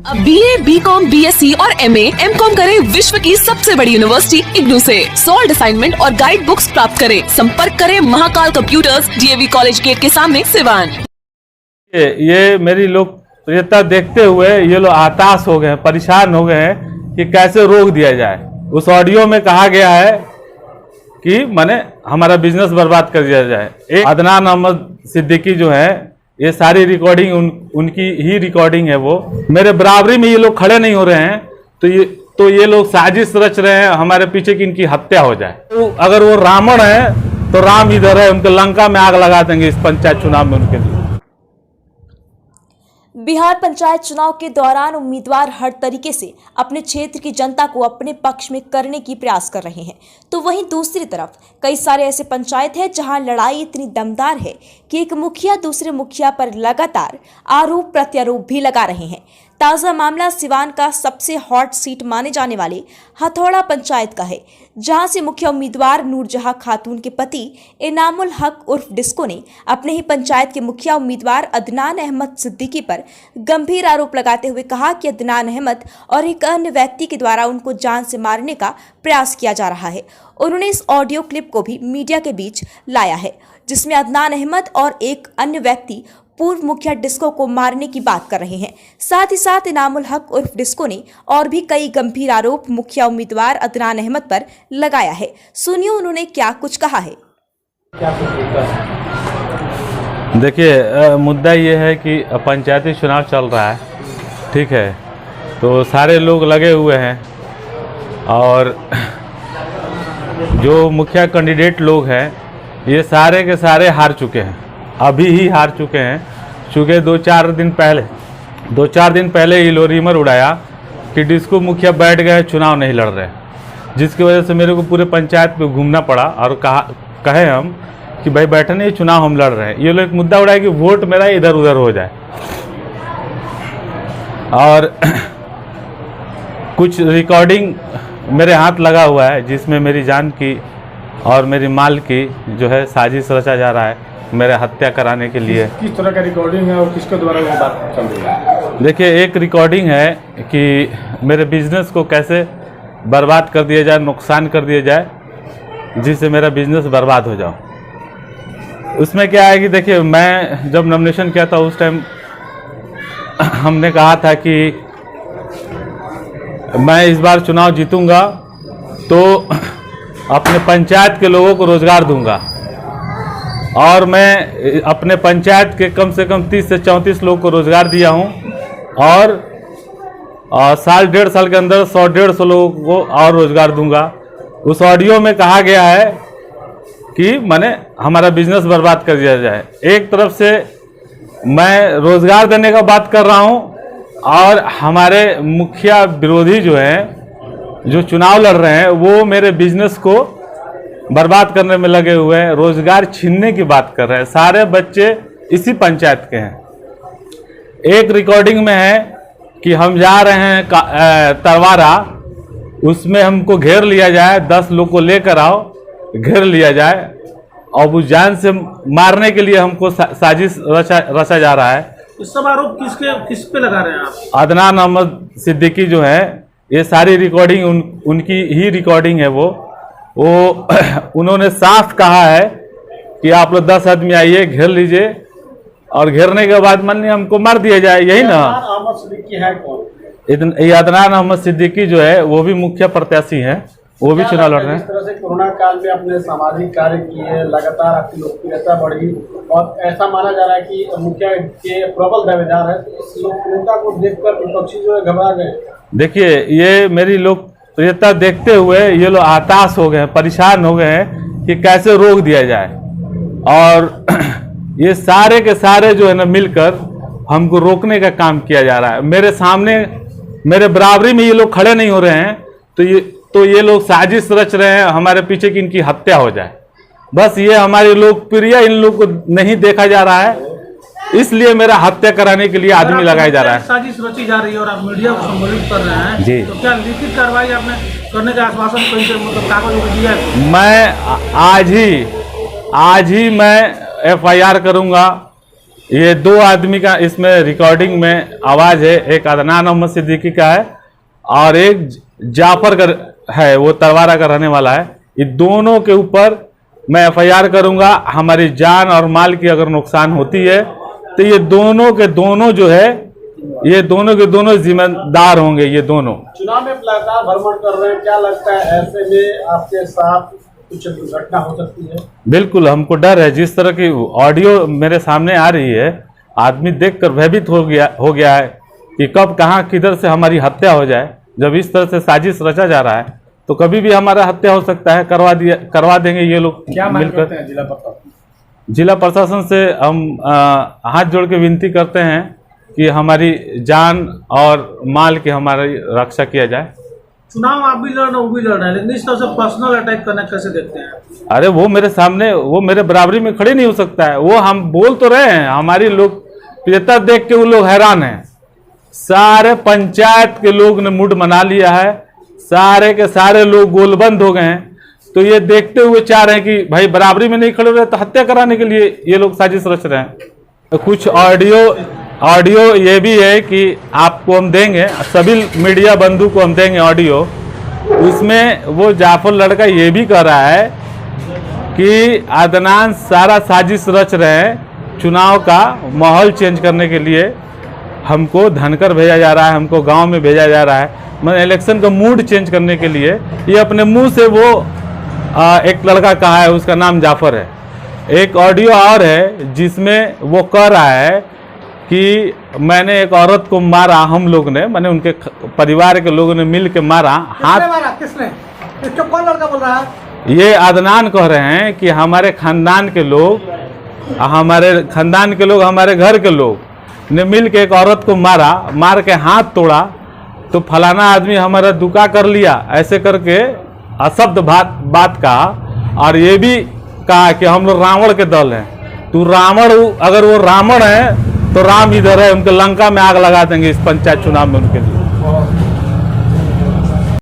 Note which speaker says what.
Speaker 1: अब BA, BCom, BSc और MA, MCom करें विश्व की सबसे बड़ी यूनिवर्सिटी इग्नू से। सॉल्ड असाइनमेंट और गाइड बुक्स प्राप्त करें। संपर्क करें Mahakal computers, DAV college gate के सामने, सिवान।
Speaker 2: ये मेरी लोकप्रियता देखते हुए ये लोग हताश हो गए हैं, परेशान हो गए हैं कि कैसे रोक दिया जाए। उस ऑडियो में कहा गया है कि माने हमारा बिजनेस बर्बाद कर दिया जाए। एक अदनान अहमद सिद्दीकी जो है, ये सारी रिकॉर्डिंग उनकी ही रिकॉर्डिंग है। वो मेरे बराबरी में ये लोग खड़े नहीं हो रहे हैं, तो ये लोग साजिश रच रहे हैं हमारे पीछे कि इनकी हत्या हो जाए। तो अगर वो रावण है तो राम इधर है, उनके लंका में आग लगा देंगे इस पंचायत चुनाव में उनके लिए।
Speaker 3: बिहार पंचायत चुनाव के दौरान उम्मीदवार हर तरीके से अपने क्षेत्र की जनता को अपने पक्ष में करने की प्रयास कर रहे हैं, तो वहीं दूसरी तरफ कई सारे ऐसे पंचायत हैं जहां लड़ाई इतनी दमदार है कि एक मुखिया दूसरे मुखिया पर लगातार आरोप प्रत्यारोप भी लगा रहे हैं। ताज़ा मामला सिवान का सबसे हॉट सीट माने जाने वाले हथौड़ा पंचायत का है, जहां से मुख्य उम्मीदवार नूरजहां खातून के पति इनामुल हक उर्फ डिस्को ने अपने ही पंचायत के मुखिया उम्मीदवार अदनान अहमद सिद्दीकी पर गंभीर आरोप लगाते हुए कहा कि अदनान अहमद और एक अन्य व्यक्ति के द्वारा उनको जान से मारने का प्रयास किया जा रहा है। उन्होंने इस ऑडियो क्लिप को भी मीडिया के बीच लाया है, जिसमें अदनान अहमद और एक अन्य व्यक्ति पूर्व मुखिया डिस्को को मारने की बात कर रहे हैं। साथ ही साथ इनामुल हक उर्फ डिस्को ने और भी कई गंभीर आरोप मुखिया उम्मीदवार अदनान अहमद पर लगाया है। सुनिए उन्होंने क्या कुछ कहा है।
Speaker 2: देखिए, मुद्दा ये है कि पंचायती चुनाव चल रहा है, ठीक है, तो सारे लोग लगे हुए हैं और जो मुखिया कैंडिडेट लोग हैं ये सारे के सारे हार चुके हैं, अभी ही हार चुके हैं। चूँकि 2-4 दिन पहले ये लोरीमर उड़ाया कि डिस्को मुखिया बैठ गए, चुनाव नहीं लड़ रहे, जिसकी वजह से मेरे को पूरे पंचायत पे घूमना पड़ा और कहे हम कि भाई बैठे नहीं, चुनाव हम लड़ रहे हैं। ये लोग एक मुद्दा उड़ाया कि वोट मेरा इधर उधर हो जाए, और कुछ रिकॉर्डिंग मेरे हाथ लगा हुआ है जिसमें मेरी जान की और मेरी माल की जो है साजिश रचा जा रहा है मेरे हत्या कराने के लिए।
Speaker 4: किस तरह का रिकॉर्डिंग है और किसके द्वारा वो बात चल रही है?
Speaker 2: देखिए, एक रिकॉर्डिंग है कि मेरे बिजनेस को कैसे बर्बाद कर दिया जाए, नुकसान कर दिया जाए, जिससे मेरा बिजनेस बर्बाद हो जाए। उसमें क्या है कि देखिए, मैं जब नॉमिनेशन किया था उस टाइम हमने कहा था कि मैं इस बार चुनाव जीतूंगा तो अपने पंचायत के लोगों को रोजगार दूंगा, और मैं अपने पंचायत के कम से कम 30 से 34 लोगों को रोजगार दिया हूं, और साल 1.5 साल के अंदर 100-150 लोगों को और रोजगार दूंगा। उस ऑडियो में कहा गया है कि माने हमारा बिजनेस बर्बाद कर दिया जाए। एक तरफ से मैं रोजगार देने का बात कर रहा हूं और हमारे मुखिया विरोधी जो हैं, जो चुनाव लड़ रहे हैं, वो मेरे बिजनेस को बर्बाद करने में लगे हुए हैं, रोजगार छीनने की बात कर रहे हैं। सारे बच्चे इसी पंचायत के हैं। एक रिकॉर्डिंग में है कि हम जा रहे हैं तरवारा, उसमें हमको घेर लिया जाए, 10 लोग को लेकर आओ, घेर लिया जाए और वो जान से मारने के लिए हमको साजिश रचा जा रहा है।
Speaker 4: इस सब आरोप किस पे लगा रहे हैं आप?
Speaker 2: अदनान अहमद सिद्दीकी जो है, ये सारी रिकॉर्डिंग उनकी ही रिकॉर्डिंग है। वो उन्होंने साफ कहा है कि आप लोग 10 आदमी आइए, घेर लीजिए, और घेरने के बाद मान लीजिए हमको मार दिया जाए, यही ना।
Speaker 4: अहमद सिद्दीकी है कौन?
Speaker 2: ये अदनान अहमद सिद्दीकी जो है वो भी मुखिया प्रत्याशी हैं, वो भी चुनाव लड़ रहे हैं।
Speaker 4: इस तरह से कोरोना काल में अपने सामाजिक कार्य किए, लगातार आपकी लोकप्रियता बढ़ी और ऐसा माना जा रहा है कि मुखिया के प्रबल दावेदार है। इस लोकप्रियता को देखकर विपक्षी जो है घबरा गए।
Speaker 2: देखिए, ये मेरी लोकप्रियता देखते हुए ये लोग हताश हो गए हैं, परेशान हो गए हैं कि कैसे रोक दिया जाए, और ये सारे के सारे जो है ना मिलकर हमको रोकने का काम किया जा रहा है। मेरे सामने मेरे बराबरी में ये लोग खड़े नहीं हो रहे हैं, तो ये लोग साजिश रच रहे हैं हमारे पीछे कि इनकी हत्या हो जाए। बस ये हमारी लोकप्रिय इन लोग को नहीं देखा जा रहा है, इसलिए मेरा हत्या कराने के लिए आदमी लगाया जा रहा है।
Speaker 4: साजिश रची जा रही है और आप मीडिया को संबोधित कर रहे हैं
Speaker 2: जी,
Speaker 4: तो क्या लिखित कार्रवाई आपने करने का आश्वासन कहीं से मतलब कागज दिया है?
Speaker 2: मैं आज ही मैं FIR करूंगा ये दो आदमी का इसमें रिकॉर्डिंग में आवाज है, एक अदनान मोहम्मद सिद्दीकी का है और एक जाफर का है, वो तरवारा का रहने वाला है। ये दोनों के ऊपर मैं एफआईआर करूंगा। हमारी जान और माल की अगर नुकसान होती है तो ये दोनों के दोनों जो है, ये दोनों के दोनों जिम्मेदार होंगे। ये दोनों
Speaker 4: चुनाव में लगातार भ्रमण कर रहे हैं, क्या लगता है ऐसे में आपके साथ कुछ दुर्घटना हो सकती है?
Speaker 2: बिल्कुल हमको डर है। जिस तरह की ऑडियो मेरे सामने आ रही है, आदमी देखकर भयभीत हो गया है कि कब कहाँ किधर से हमारी हत्या हो जाए। जब इस तरह से साजिश रचा जा रहा है तो कभी भी हमारा हत्या हो सकता है। करवा देंगे ये लोग मिलकर। जिला प्रशासन से हम हाथ जोड़ के विनती करते हैं कि हमारी जान और माल की हमारी रक्षा किया जाए।
Speaker 4: चुनाव आप भी लड़ रहे, वो भी लड़ रहे हैं, लेकिन इस तरह से पर्सनल अटैक करना कैसे देखते हैं?
Speaker 2: अरे वो मेरे सामने, वो मेरे बराबरी में खड़े नहीं हो सकता है। वो हम बोल तो रहे हैं, हमारी लोकप्रियता देख के वो लोग हैरान हैं। सारे पंचायत के लोग ने मूड मना लिया है, सारे के सारे लोग गोलबंद हो गए हैं। तो ये देखते हुए चाह रहे हैं कि भाई बराबरी में नहीं खड़े रहे तो हत्या कराने के लिए ये लोग साजिश रच रहे हैं। तो कुछ ऑडियो ये भी है कि आपको हम देंगे, सभी मीडिया बंधु को हम देंगे ऑडियो। उसमें वो जाफर लड़का ये भी कह रहा है कि अदनान सारा साजिश रच रहे हैं चुनाव का माहौल चेंज करने के लिए। हमको धनकर भेजा जा रहा है, हमको गांव में भेजा जा रहा है, मतलब इलेक्शन का मूड चेंज करने के लिए। ये अपने मुंह से वो एक लड़का कहा है, उसका नाम जाफर है। एक ऑडियो और है जिसमें वो कह रहा है कि मैंने एक औरत को मारा, हम लोग ने, मैंने उनके परिवार के लोगों ने मिल के मारा। हाथ
Speaker 4: मारा किसने? इसको कौन लड़का बोल रहा है?
Speaker 2: ये अदनान कह रहे हैं कि हमारे खानदान के लोग, हमारे घर के लोग ने मिल के एक औरत को मारा, मार के हाथ तोड़ा, तो फलाना आदमी हमारा दुका कर लिया, ऐसे करके अशब्द बात कहा। और ये भी कहा कि हम लोग रावण के दल हैं। तू रावण, अगर वो रावण है तो राम इधर है, उनके लंका में आग लगा देंगे इस पंचायत चुनाव में उनके लिए।